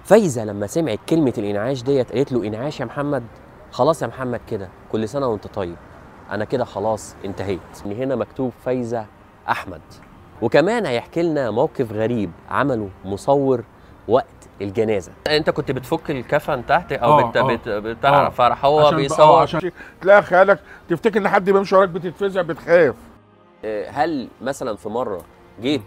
فايزة لما سمعت كلمة الإنعاش ديت قالت له: إنعاش يا محمد؟ خلاص يا محمد كده، كل سنة وأنت طيب، أنا كده خلاص انتهيت. من هنا مكتوب فايزة أحمد. وكمان هيحكي لنا موقف غريب عمله مصور وقت الجنازة. أنت كنت بتفك الكفن تحت أو بتعرف، فراح هو بيصور عشان تلاقي خيالك تفتكر إن حد بيمشي وراك بتتفزع بتخاف. هل مثلا في مرة جيت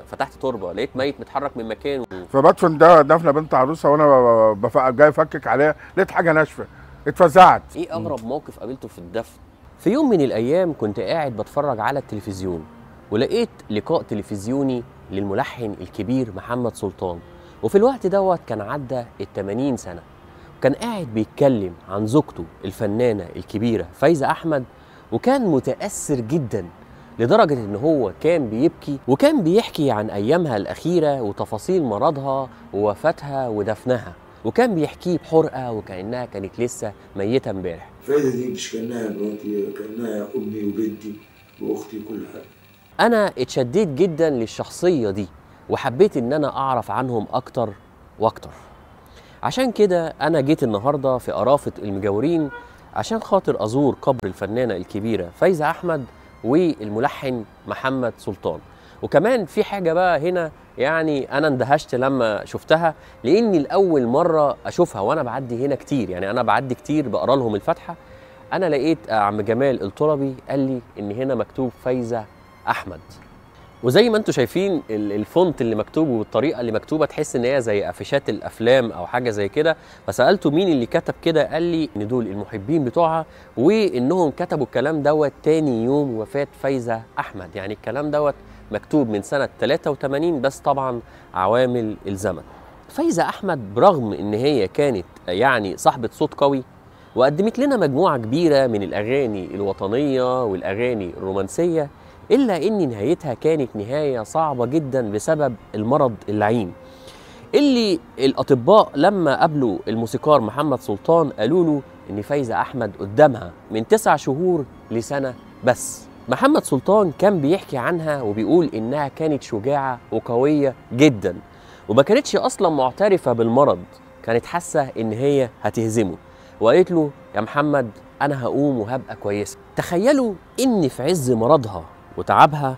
فتحت تربة لقيت ميت متحرك من مكانه؟ فبدفن ده دفنه بنت عروسه وانا جاي افكك عليها لقيت حاجه ناشفه اتفزعت. ايه اغرب موقف قابلته في الدفن؟ في يوم من الايام كنت قاعد بتفرج على التلفزيون ولقيت لقاء تلفزيوني للملحن الكبير محمد سلطان، وفي الوقت دوت كان عدى ال80 سنة، وكان قاعد بيتكلم عن زوجته الفنانة الكبيرة فايزة أحمد، وكان متأثر جدا لدرجة إن هو كان بيبكي وكان بيحكي عن أيامها الأخيرة وتفاصيل مرضها ووفاتها ودفنها، وكان بيحكيه بحرقة وكأنها كانت لسه ميتة امبارح. فايزة دي مش كأنها مراتي، كأنها أمي وبنتي وأختي وكل حاجة. أنا اتشديت جدا للشخصية دي وحبيت إن أنا أعرف عنهم أكتر وأكتر. عشان كده أنا جيت النهاردة في قرافة المجاورين عشان خاطر أزور قبر الفنانة الكبيرة فايزة أحمد والملحن محمد سلطان. وكمان في حاجة بقى هنا، يعني أنا اندهشت لما شفتها لأني الأول مرة أشوفها وأنا بعدي هنا كتير، يعني أنا بعدي كتير بقرا لهم الفاتحة. أنا لقيت عم جمال الطلبي قال لي إن هنا مكتوب فايزة أحمد، وزي ما انتم شايفين الفونت اللي مكتوب والطريقه اللي مكتوبه تحس ان هي زي افيشات الافلام او حاجه زي كده. فسالته مين اللي كتب كده، قال لي ان دول المحبين بتوعها وانهم كتبوا الكلام دوت تاني يوم وفاه فايزه احمد، يعني الكلام دوت مكتوب من سنه 83 بس طبعا عوامل الزمن. فايزه احمد برغم ان هي كانت يعني صاحبه صوت قوي وقدمت لنا مجموعه كبيره من الاغاني الوطنيه والاغاني الرومانسيه، إلا إن نهايتها كانت نهاية صعبة جدا بسبب المرض اللعين اللي الأطباء لما قابلوا الموسيقار محمد سلطان قالوا له إن فايزة أحمد قدامها من 9 شهور لسنة بس. محمد سلطان كان بيحكي عنها وبيقول إنها كانت شجاعة وقوية جدا وما كانتش أصلا معترفة بالمرض، كانت حاسة إن هي هتهزمه، وقالت له: يا محمد أنا هقوم وهبقى كويسة. تخيلوا إن في عز مرضها وتعبها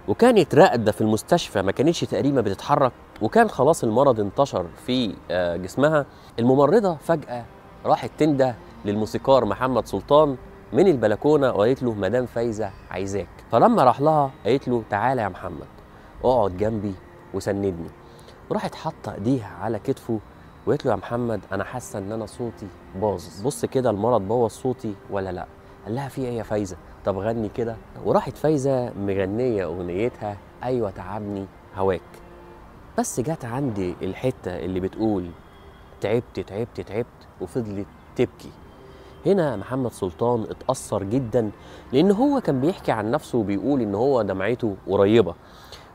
وكانت راقده في المستشفى ما كانتش تقريبا بتتحرك وكان خلاص المرض انتشر في جسمها، الممرضه فجاه راحت تنده للموسيقار محمد سلطان من البلكونه وقالت له: مدام فايزه عايزاك. فلما راح لها قالت له: تعالى يا محمد اقعد جنبي وسندني، وراحت حاطه ايديها على كتفه وقالت له: يا محمد انا حاسه ان انا صوتي باظ، بص كده المرض بوظ صوتي ولا لا؟ قال لها: في ايه يا فايزه؟ طب غني كده. وراحت فايزه مغنيه اغنيتها ايوه تعبني هواك. بس جت عندي الحته اللي بتقول تعبت تعبت تعبت وفضلت تبكي. هنا محمد سلطان اتأثر جدا لان هو كان بيحكي عن نفسه وبيقول ان هو دمعته قريبه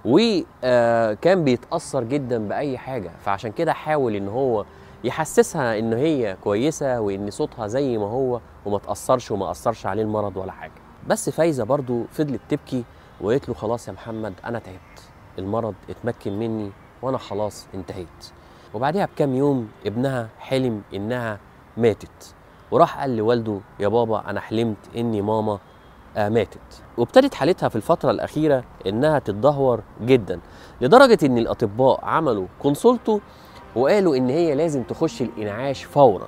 وكان بيتأثر جدا بأي حاجة، فعشان كده حاول ان هو يحسسها ان هي كويسة وان صوتها زي ما هو وما تأثرش وما أثرش عليه المرض ولا حاجة. بس فايزة برضو فضلت تبكي وقالت له: خلاص يا محمد أنا تعبت، المرض اتمكن مني وأنا خلاص انتهيت. وبعدها بكام يوم ابنها حلم إنها ماتت وراح قال لوالده: يا بابا أنا حلمت إني ماما ماتت. وابتدت حالتها في الفترة الأخيرة إنها تتدهور جدا لدرجة إن الأطباء عملوا كونسولته وقالوا إن هي لازم تخش الإنعاش فورا.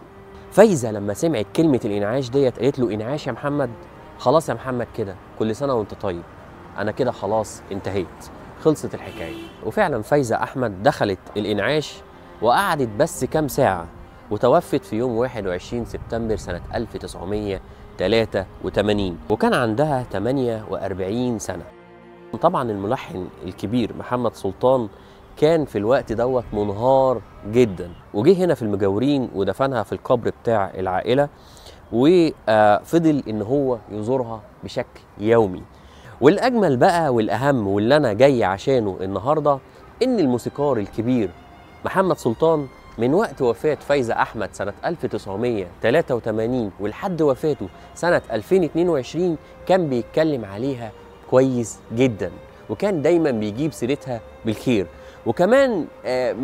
فايزة لما سمعت كلمة الإنعاش ديت قالت له: إنعاش يا محمد؟ خلاص يا محمد كده، كل سنة وأنت طيب، أنا كده خلاص انتهيت، خلصت الحكاية. وفعلا فايزة أحمد دخلت الإنعاش وقعدت بس كام ساعة وتوفت في يوم 21 سبتمبر سنة 1983 وكان عندها 48 سنة. طبعا الملحن الكبير محمد سلطان كان في الوقت دوت منهار جدا وجه هنا في المجاورين ودفنها في القبر بتاع العائلة وفضل ان هو يزورها بشكل يومي. والاجمل بقى والاهم واللي انا جاي عشانه النهارده ان الموسيقار الكبير محمد سلطان من وقت وفاة فايزة أحمد سنة 1983 ولحد وفاته سنة 2022 كان بيتكلم عليها كويس جدا وكان دايما بيجيب سيرتها بالخير. وكمان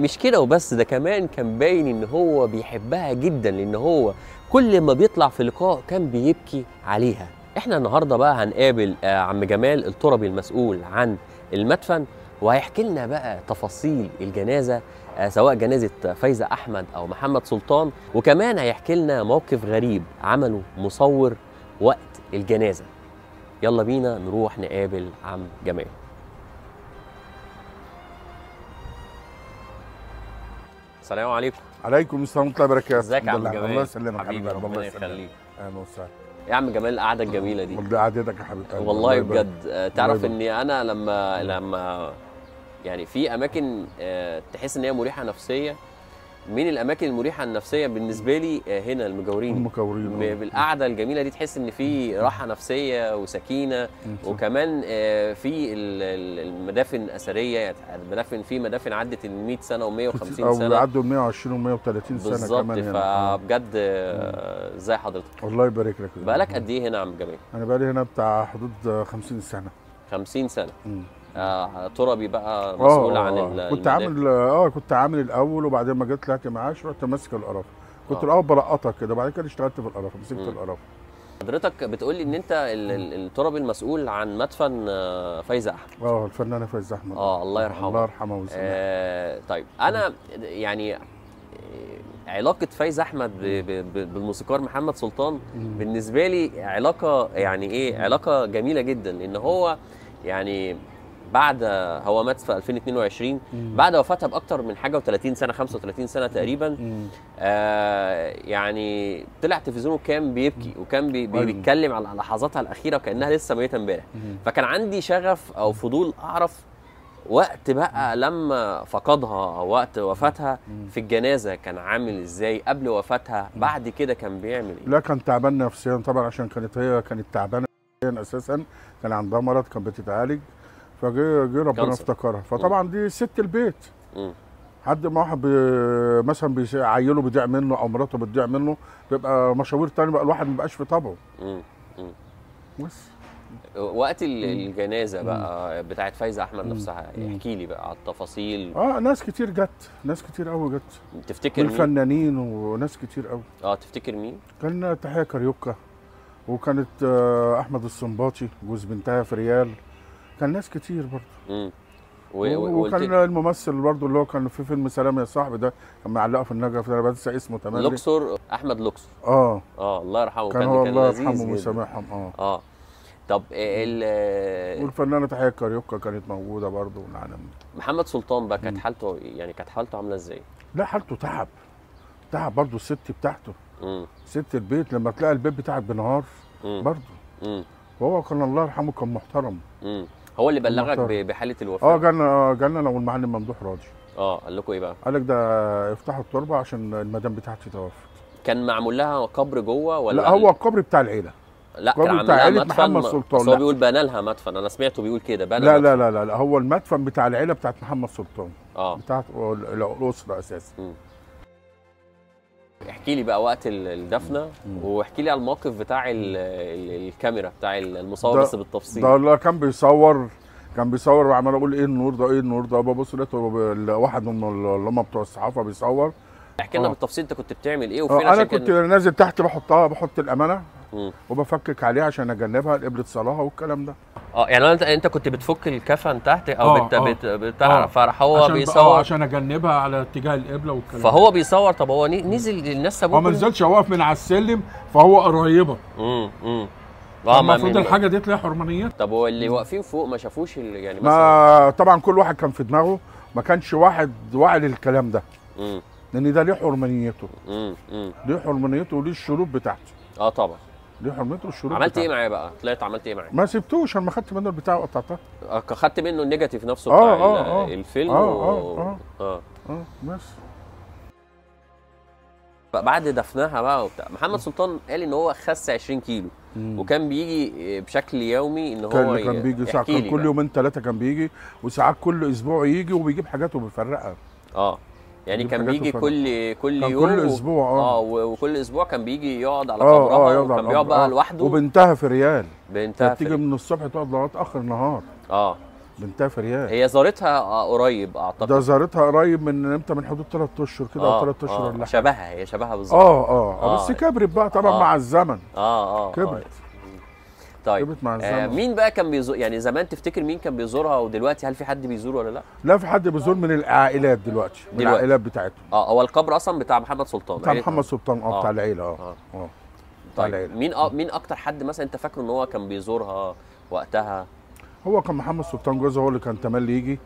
مش كده وبس، ده كمان كان باين ان هو بيحبها جدا، لان هو كل ما بيطلع في لقاء كان بيبكي عليها. احنا النهارده بقى هنقابل عم جمال التربي المسؤول عن المدفن، وهيحكي لنا بقى تفاصيل الجنازه، سواء جنازه فايزه احمد او محمد سلطان، وكمان هيحكي لنا موقف غريب عمله مصور وقت الجنازه. يلا بينا نروح نقابل عم جمال. السلام عليكم. عليكم السلام ورحمه الله وبركاته. ازيك يا عم جمال؟ الله يسلمك حبيبي، الله ربنا يسلمك. يخليك. اهلا وسهلا يا عم جمال، القعده الجميله دي والله قعدتك يا حبيبي والله بجد. تعرف اني انا لما يعني في اماكن تحس ان هي مريحه نفسيه، من الاماكن المريحه النفسيه بالنسبه لي هنا المجاورين. بالقعده الجميله دي تحس ان في راحه نفسيه وسكينه، وكمان في المدافن الاثريه، يعني المدافن، في مدافن عدت ال 100 سنه و150 سنه، او عدوا ال 120 و130 سنه كمان بالظبط. فبجد ازاي حضرتك؟ الله يبارك لك. بقالك قد ايه هنا يا عم جمال؟ انا بقالي هنا بتاع حدود 50 سنه. 50 سنه. تربي بقى مسؤول عن كنت عامل الاول، وبعدين ما جيت طلعت معاش رحت ماسك القرافه. كنت الاول برقطها كده، بعد كده اشتغلت في القرافه، مسكت القرافه. حضرتك بتقول لي ان انت التربي المسؤول عن مدفن فايزه احمد. الفنانه فايزه احمد. الله يرحمها. الله يرحمها ويسامحها. طيب انا يعني علاقه فايزه احمد بالموسيقار محمد سلطان بالنسبه لي علاقه، يعني ايه، علاقه جميله جدا، لان هو يعني بعد، هو مات في 2022 بعد وفاتها باكتر من حاجه و30 سنه، 35 سنه تقريبا. يعني طلع تلفزيونه كان بيبكي، وكان بيتكلم على لحظاتها الاخيره وكانها لسه ميته امبارح. فكان عندي شغف او فضول اعرف وقت بقى لما فقدها او وقت وفاتها في الجنازه كان عامل ازاي، قبل وفاتها، بعد كده كان بيعمل ايه؟ لا كان تعبان نفسيا طبعا، عشان هي كانت تعبانه اساسا، كان عندها مرض كانت بتتعالج، فجه ربنا افتكرها. فطبعا دي ست البيت. حد ما واحد مثلا بيعيله بيضيع منه او مراته بتضيع منه، بيبقى مشاوير تاني بقى الواحد ما بقاش في طبعه. بس وقت الجنازه بقى بتاعت فايزه احمد نفسها، احكي لي بقى على التفاصيل. ناس كتير جت، ناس كتير قوي جت. تفتكر مين؟ الفنانين وناس كتير قوي. تفتكر مين؟ كان تحية كاريوكا، وكانت احمد الصنباطي جوز بنتها في ريال، كان ناس كتير برضه. وكان الممثل برضه اللي هو كان في فيلم سلام يا صاحبي ده، كان معلقه في النجف، انا بنسى اسمه تمام. لوكسور، احمد لوكسور. الله يرحمه. كان هو الله يرحمه ويسامحهم. طب والفنانه تحية كاريوكا كانت موجوده برضه معانا. محمد سلطان بقى كانت حالته، يعني كانت حالته عامله ازاي؟ لا حالته تعب برضه، الست بتاعته. ست البيت لما تلاقي البيت بتاعك بنهار برضه. وهو كان الله يرحمه كان محترم. هو اللي بلغك بحاله الوفاه؟ جالنا لو المعلم ممدوح راضي. قال لكم ايه بقى؟ قال لك ده افتحوا التربه عشان المدام بتاعتي توفت. كان معمول لها قبر جوه ولا؟ لا هو القبر بتاع العيله. لا كان عامل لها محمد سلطان. هو بيقول بنى لها مدفن، انا سمعته بيقول كده بنى. لا هو المدفن بتاع العيله بتاعت محمد سلطان. بتاعت الاسره اساسا. احكي لي بقى وقت الدفنه، واحكي لي على الموقف بتاع الكاميرا بتاع المصور بس بالتفصيل. ده اللي كان بيصور وعمال اقول ايه النور ده، ايه النور ده، ببص لقيت واحد من اللي هم بتوع الصحافه بيصور. احكي لنا بالتفصيل انت كنت بتعمل ايه وفين؟ انا كنت نازل تحت بحط الامانه وبفكك عليها عشان اجنبها قبله صلاها والكلام ده. يعني انت كنت بتفك الكفن تحت او فراح هو بيصور عشان اجنبها على اتجاه القبله والكلام. فهو بيصور. طب هو نزل الناس سابوه؟ هو ما نزلش، هو واقف من على السلم، فهو قريبه. المفروض الحاجه دي تلاقي حرمانيات. طب هو اللي واقفين فوق ما شافوش يعني مثلا؟ ما طبعا كل واحد كان في دماغه، ما كانش واحد واعي للكلام ده. لان ده ليه حرمانيته. ليه حرمانيته وليه الشروط بتاعته. طبعا ليه حرمانيته والشروط. عملت ايه معاه بقى؟ طلعت عملت ايه معاه؟ ما سبتوش، انا ما خدت منه البتاع وقطعتها. خدت منه النيجاتيف نفسه بتاع الفيلم. بس بعد دفنها بقى وبتاع، محمد سلطان قال ان هو خس 20 كيلو وكان بيجي بشكل يومي ان هو كان بيجي ساعات، كان كل يومين ثلاثه كان بيجي، وساعات كل اسبوع يجي وبيجيب حاجات وبيفرقها. يعني كان بيجي كل يوم كل اسبوع. وكل اسبوع كان بيجي يقعد على قبرها، وكان بيقعد بقى لوحده. وبنتها في ريال، بنتها بتيجي من الصبح تقعد لغايه اخر النهار. بنتها في ريال. هي زارتها قريب اعتقد. ده زارتها قريب من امتى، من حدود 3 اشهر كده او 3 اشهر ولا حاجه. شبهها، هي شبهها بالظبط. بس كبرت بقى طبعا مع الزمن. كبرت. طيب كبرت مع الزمن. مين بقى كان بيزور، يعني زمان تفتكر مين كان بيزورها، ودلوقتي هل في حد بيزور ولا لا؟ لا، في حد بيزور من العائلات دلوقتي، من العائلات بتاعتهم. هو القبر اصلا بتاع محمد سلطان، بتاع محمد سلطان، بتاع العيله. طيب مين اكتر حد مثلا انت فاكره ان هو كان بيزورها وقتها؟ هو كان محمد سلطان جوزها، هو اللي كان تملي يجي.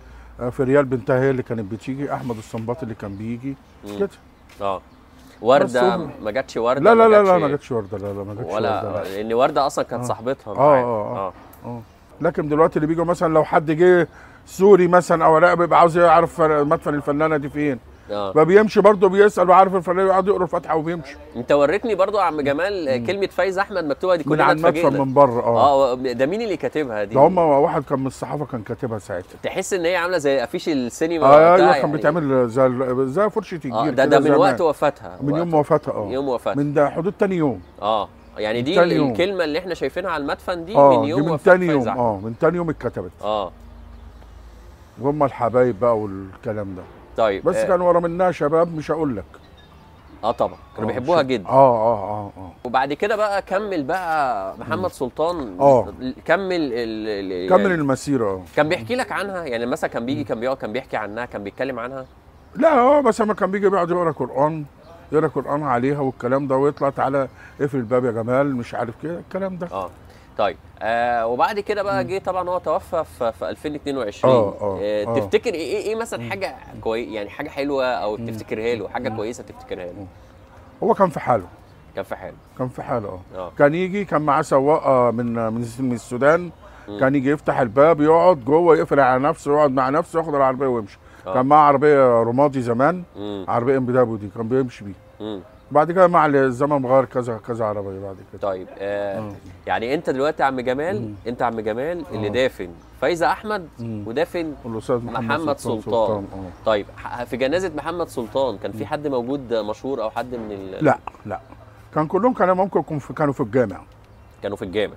في ريال بنتها هي اللي كانت بتيجي. احمد الصنباطي اللي كان بيجي كده. ورده ما جاتش؟ ورده لا لا لا ما جاتش ورده. لا ما جاتش ولا ورده، لان ورده اصلا كانت صاحبتها. لكن دلوقتي اللي بيجوا مثلا لو حد جه سوري مثلا او عراقي بيبقى عاوز يعرف مدفن الفنانه دي فين، فبيمشي برضه بيسال وعارف الفنان، يقعد يقرا الفاتحه وبيمشي. انت وريتني برضه يا عم جمال كلمه فايز احمد مكتوبه دي كلنا اتفاجئنا من المدفن من بره. ده مين اللي كاتبها دي؟ ده هم واحد كان من الصحافه كان كاتبها ساعتها. تحس ان هي عامله زي افيش السينما. ايوه كان بيتعمل زي فرشه الجيل. ده من وقت وفاتها. من يوم وفاتها. يوم وفاتها. من ده حدود تاني يوم. يعني دي الكلمه اللي احنا شايفينها على المدفن دي من يوم دي من تاني يوم. من تاني يوم اتكتبت. وهم الحبايب بقى والكلام ده. طيب بس كان ورا منها شباب مش هقول لك. طبعا كانوا بيحبوها جدا. وبعد كده بقى كمل بقى محمد سلطان. كمل كمل المسيره. كان بيحكي لك عنها، يعني مثلا كان بيجي كان بيحكي عنها، كان بيتكلم عنها؟ لا بس لما كان بيجي بيقعد يقرا قران عليها والكلام ده، ويطلع تعالى اقفل الباب يا جمال، مش عارف كده الكلام ده. طيب وبعد كده بقى جه طبعا هو توفى في 2022. تفتكر ايه مثلا حاجه يعني حاجه حلوه او تفتكرها له، حاجه كويسه تفتكرها له؟ هو كان في حاله. كان في حاله. كان يجي، كان معاه سواق من السودان. كان يجي يفتح الباب، يقعد جوه، يقفل على نفسه، يقعد مع نفسه، ياخد العربيه ويمشي. كان معاه عربيه رمادي زمان، عربيه امبيدابو دي كان بيمشي بيه. بعد كده مع الزمن غير كذا عربيه بعد كده. طيب يعني انت دلوقتي يا عم جمال، انت عم جمال اللي دافن فايزه احمد ودافن الاستاذ محمد سلطان. طيب في جنازه محمد سلطان كان في حد موجود مشهور او حد من لا كان كلهم ممكن كانوا في الجامع.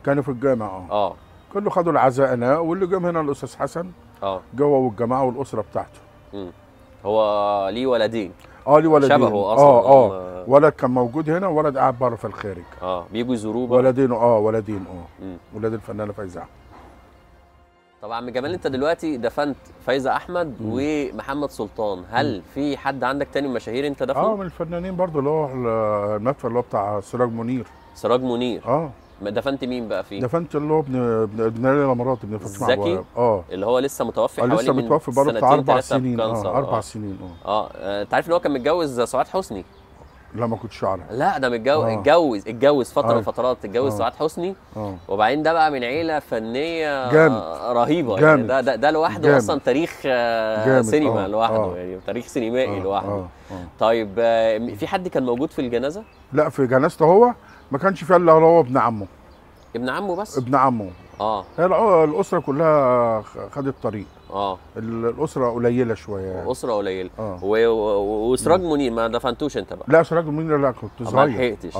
كانوا في الجامع. كله خدوا العزاء هنا، واللي جم هنا الاستاذ حسن جوه والجماعه والاسره بتاعته. هو ليه ولدين؟ ليه ولدين شبهه اصلا. ولد كان موجود هنا، وولد قاعد بره في الخارج. بيجوا يزوروه بقى. ولدين ولاد الفنانه فايزه احمد. طبعا عم جمال انت دلوقتي دفنت فايزه احمد ومحمد سلطان، هل في حد عندك تاني من المشاهير انت دفنه؟ من الفنانين برضه، اللي هو المدفن اللي هو بتاع سراج منير. دفنت مين بقى فيه؟ دفنت اللي هو ابن ليلى مراد، ابن فاطمه زكي. اللي هو لسه متوفي حوالي لسه متوفي بقاله بتاع 4 سنين. 4 سنين. انت عارف ان هو كان متجوز سعاد حسني؟ لا ما كنتش اعرف. لا ده اتجوز فتره من الفترات، اتجوز سعاد حسني. وبعدين ده بقى من عيله فنيه رهيبه. جامد. يعني ده لوحده اصلا تاريخ سينما لوحده. يعني تاريخ سينمائي لوحده. طيب في حد كان موجود في الجنازه؟ لا في جنازته هو ما كانش فيها الا هو ابن عمه. ابن عمه بس؟ ابن عمه. هي الاسره كلها خدت طريق. الاسره قليله شويه يعني. اسره قليله. وسراج منير ما دفنتوش انت بقى؟ لا سراج منير لا، كنت صغير. ما لحقتش.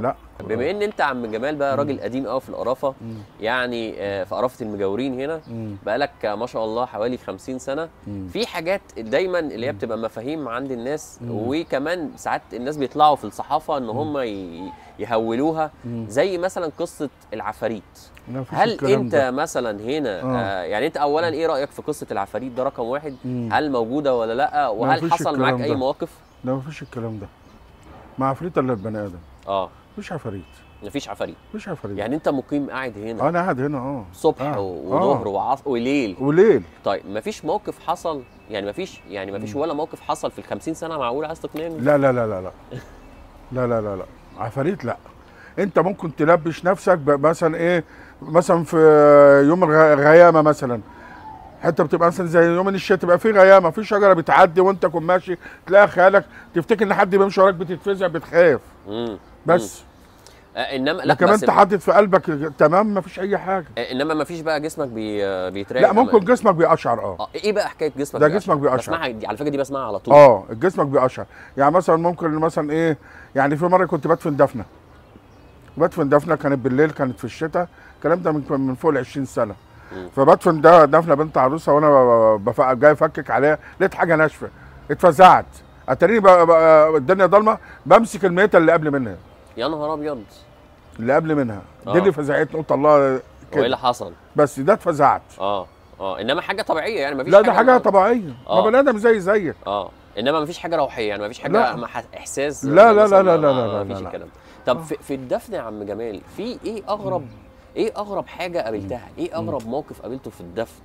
لا. بما ان انت عم جمال بقى راجل قديم قوي في القرافه، يعني في قرافه المجاورين هنا بقالك ما شاء الله حوالي 50 سنه. في حاجات دايما اللي هي بتبقى مفاهيم عند الناس، وكمان ساعات الناس بيطلعوا في الصحافه ان هم يهولوها، زي مثلا قصه العفاريت. هل انت مثلا هنا يعني انت اولا ايه رايك في قصه العفاريت ده رقم واحد؟ هل موجوده ولا لا؟ وهل حصل معاك اي مواقف؟ لا مفيش الكلام ده. ما عفريت الا البني ادم. مفيش عفاريت. مفيش عفاريت. مفيش عفاريت. يعني انت مقيم قاعد هنا؟ انا قاعد هنا صبح وظهر وعصر وليل. طيب مفيش موقف حصل، يعني مفيش ولا موقف حصل في ال50 سنه معقول عايز تقنعني؟ لا لا لا لا لا لا لا لا لا عفاريت لا. انت ممكن تلبش نفسك مثلا ايه، مثلا في يوم الغيامه مثلا، حتى بتبقى مثلا زي يوم الشتاء تبقى في غيامه، في شجره بتعدي وانت تكون ماشي تلاقي خيالك تفتكر ان حد بيمشي وراك، بتتفزع بتخاف. بس انما لا كمان انت حاطط في قلبك تمام مفيش اي حاجه. انما مفيش بقى جسمك بيتراجع؟ لا ممكن جسمك بيقشعر. ايه بقى حكايه جسمك ده جسمك بيقشعر؟ بسمعها دي على فكره، دي بسمعها على طول. جسمك بيقشعر. يعني مثلا ممكن مثلا ايه، يعني في مره كنت بدفن دفنه كانت بالليل، كانت في الشتاء، الكلام ده من فوق ال 20 سنه. فبدفن ده دفنه بنت عروسه، وانا جاي افكك عليها لقيت حاجه ناشفه، اتفزعت، اتاريني الدنيا ضلمه، بمسك الميته اللي قبل منها. يا نهار ابيض. اللي قبل منها دي اللي فزعتني، قلت الله كده. وايه اللي حصل؟ بس ده اتفزعت. انما حاجه طبيعيه يعني، مفيش لا ده حاجه طبيعيه، ما بني ادم زيك. انما مفيش حاجه روحيه يعني، مفيش حاجه احساس. لا لا لا لا لا مفيش الكلام. طب في الدفن يا عم جمال، في ايه اغرب حاجه قابلتها؟ ايه اغرب موقف قابلته في الدفن؟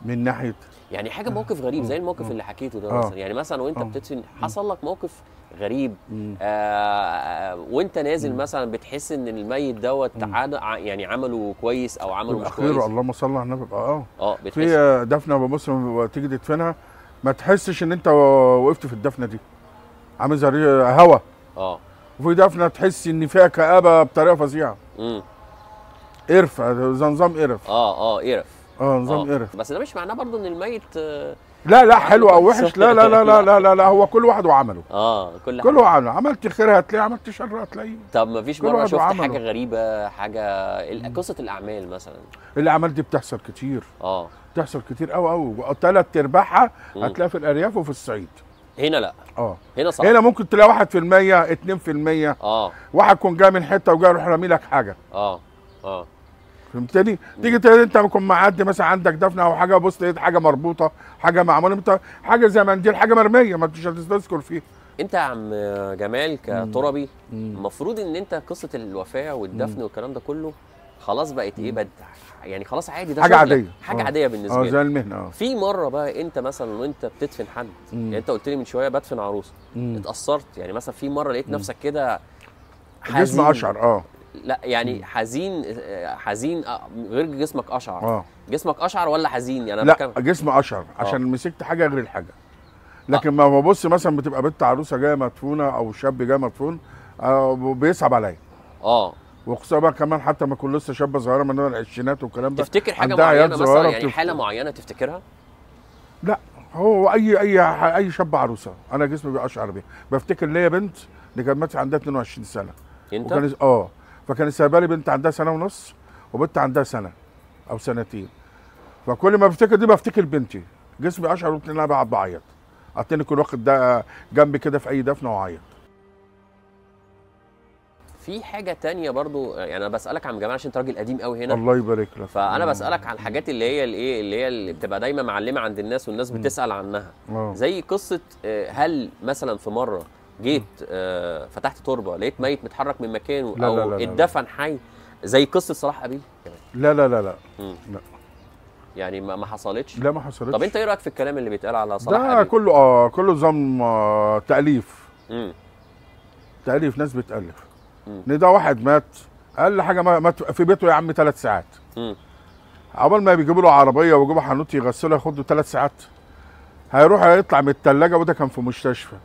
من ناحيه يعني حاجه موقف غريب زي الموقف اللي حكيته ده مثلا، يعني مثلا وانت بتدفن حصل لك موقف غريب، وانت نازل مثلا بتحس ان الميت دوت يعني عمله كويس او عمله مش كويس. اللهم صل على النبي. بتحس في دفنه ببص تيجي تدفنها ما تحسش ان انت وقفت في الدفنه دي، عامل زي هوا. وفي دفنه تحس ان فيها كآبه بطريقه فظيعه. قرف، نظام قرف. قرف. نظام قرف. بس ده مش معناه برضو ان الميت لا حلو او وحش، لا لا لا لا لا لا, لا هو كل واحد وعمله. كل واحد عملت خير هتلاقيه، عملت شر هتلاقيه. طب ما فيش مره شفت حاجه غريبه، حاجه قصه الاعمال مثلا؟ الاعمال دي بتحصل كتير. بتحصل كتير قوي 3/4 هتلاقيها في الارياف وفي الصعيد. هنا لا. هنا صح. هنا ممكن تلاقي 1% 2%. واحد يكون جاي من حته وجاي يروح رامي لك حاجه. فهمتني؟ تيجي انت تكون معدي مثلا عندك دفنه او حاجه، بص لقيت حاجه مربوطه، حاجه معموله انت، حاجه زي منديل، حاجه مرميه ما انتش هتذكر فيها. انت يا عم جمال كتربي المفروض ان انت قصه الوفاه والدفن والكلام ده كله خلاص بقت ايه، بقت يعني خلاص عادي، ده حاجه عاديه، حاجه عاديه بالنسبه لك زي المهنه. في مره بقى انت مثلا وانت بتدفن حد، يعني انت قلت لي من شويه بدفن عروسه، اتاثرت يعني مثلا في مره لقيت نفسك كده جسم اشعر؟ لا يعني حزين غير جسمك اشعر. جسمك اشعر ولا حزين يعني؟ لا جسم اشعر عشان مسكت حاجه غير الحاجه. لكن ما ببص مثلا بتبقى بنت عروسه جايه مدفونه او شاب جاي مدفون، بيصعب عليا. وخصوصا بقى كمان حتى ما اكون لسه شابه صغيره من العشرينات والكلام ده. تفتكر حاجه معينه مثلا يعني حاله معينه تفتكرها؟ لا هو اي شاب عروسه انا جسمي بيقشعر بيها. بفتكر ليا بنت اللي كانت ماتت عندها 22 سنه. انت؟ وكان فكان سايبه لي بنت عندها سنه ونص وبنت عندها سنه او سنتين. فكل ما بفتكر دي بفتكر بنتي، جسمي اشعر وبتلاقي انا قاعد بعيط. قعدتني كل واخد ده جنبي كده في اي دفنه واعيط. في حاجه تانية برضو يعني انا بسالك عن جمال عشان انت راجل قديم قوي هنا. الله يبارك لك. فانا بسالك عن الحاجات اللي هي الايه اللي بتبقى دايما معلمه عند الناس والناس بتسال عنها. زي قصه هل مثلا في مره جيت فتحت تربه لقيت ميت متحرك من مكانه او اتدفن حي زي قصه صلاح قابيل؟ لا لا لا لا لا يعني ما حصلتش. لا ما حصلتش. طب انت ايه رايك في الكلام اللي بيتقال على صلاح قابيل؟ ده كله نظام تاليف. تاليف، ناس بتالف. ان ده واحد مات اقل حاجه مات في بيته يا عم 3 ساعات. عقبال ما بيجيبوا له عربيه ويجيبوا حنوت يغسله ياخد له 3 ساعات. هيروح هيطلع من الثلاجه وده كان في مستشفى.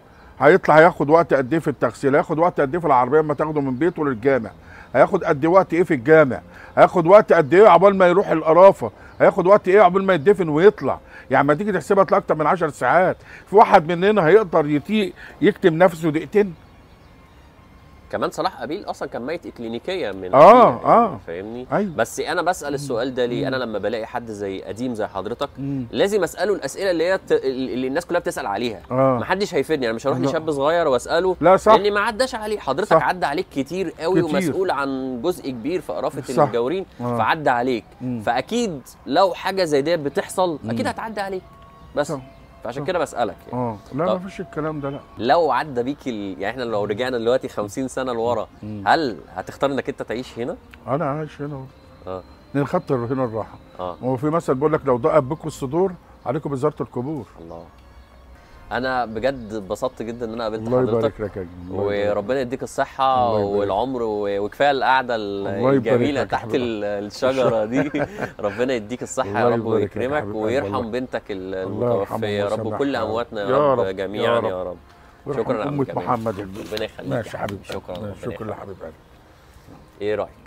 هيطلع هياخد وقت قد ايه في التغسيل؟ هياخد وقت قد ايه في العربيه اما تاخده من بيته للجامع؟ هياخد قد ايه وقت ايه في الجامع؟ هياخد وقت قد ايه عقبال ما يروح القرافه؟ هياخد وقت ايه عقبال ما يدفن ويطلع؟ يعني ما تيجي تحسبها تلاقي اكتر من 10 ساعات. في واحد مننا هيقدر يكتم نفسه دقيقتين؟ كمان صلاح قابيل اصلا كان ميت اكلينيكيا من فاهمني؟ أيوة. بس انا بسال السؤال ده ليه؟ انا لما بلاقي حد زي قديم زي حضرتك لازم اساله الاسئله اللي هي اللي الناس كلها بتسال عليها. ما حدش هيفيدني، انا مش هروح لشاب صغير واساله لاني ما عداش عليه. حضرتك عدى عليك كتير قوي كتير. ومسؤول عن جزء كبير في قرافه المجاورين فعدى عليك. فاكيد لو حاجه زي ديت بتحصل اكيد هتعدي عليك بس فعشان كده بسالك يعني. لا ما فيش الكلام ده. لا لو عدى بيك يعني احنا لو رجعنا دلوقتي 50 سنه لورا هل هتختار انك انت تعيش هنا؟ انا عايش هنا لان خدت هنا الراحه. هو في مثل بيقول لك لو ضاقت بكم الصدور عليكم بزياره القبور. الله. انا بجد اتبسطت جدا ان انا قابلت حضرتك. الله يبارك لك يا وربنا يديك الصحه والعمر وكفايه القعده الجميله تحت الشجره دي. ربنا يديك الصحه يا رب ويكرمك ويرحم بنتك المتوفيه يا رب وكل امواتنا يا رب جميعا يا رب. شكرا أمة محمد. ربنا يخليك. ماشي حبيبي. شكرا شكرا لحبيب قلبي. ايه رايك؟